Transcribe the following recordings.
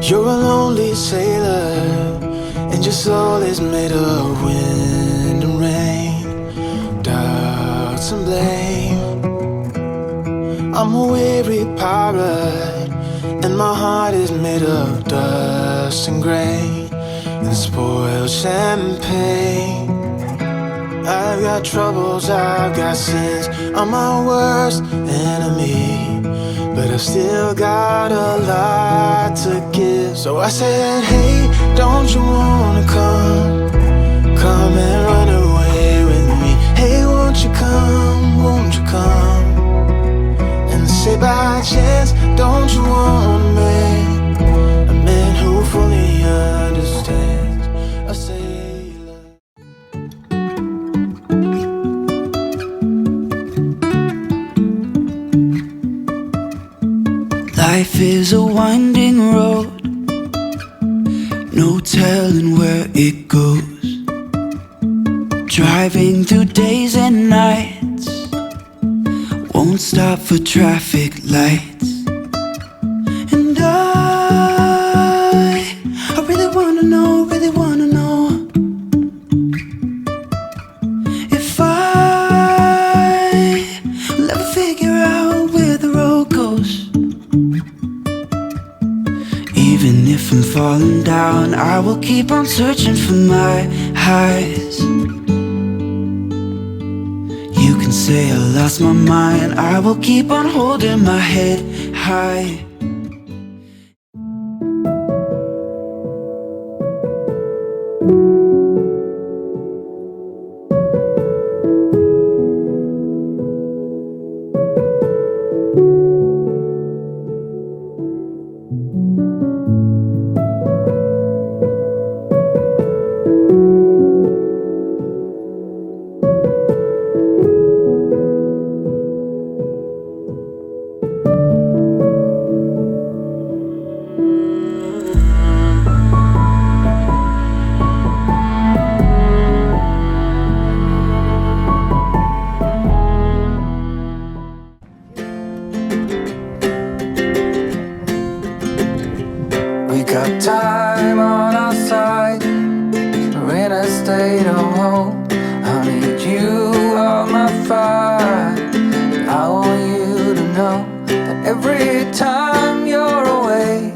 You're a lonely sailor, and your soul is made of wind and rain, doubts and blame. I'm a weary pirate, and my heart is made of dust and grain and spoiled champagne. I've got troubles, I've got sins, I'm my worst enemy, but I've still got a lot to give. So I said, hey, don't you wanna come and run away with me? Hey, won't you come and say by chance, don't you want me, a man who fully understands a sailor. Life is a winding road, no telling where it goes. Driving through days and nights, won't stop for traffic lights. And I really wanna know, if I will ever figure out where the road goes. Even if I'm falling down, I will keep on searching for my highs. You can say I lost my mind, I will keep on holding my head high. Got time on our side, we're in a state of hope. I need you on my fire. I want you to know that every time you're away,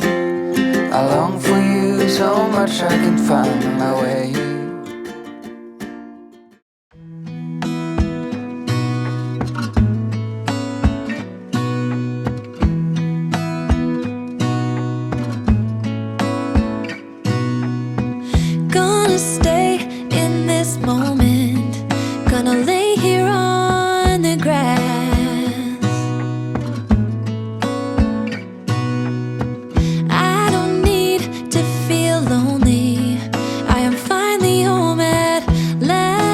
I long for you so much I can find my way. Stay in this moment, gonna lay here on the grass. I don't need to feel lonely, I am finally home at last.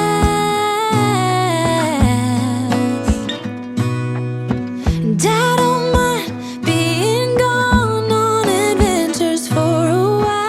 And I don't mind being gone on adventures for a while.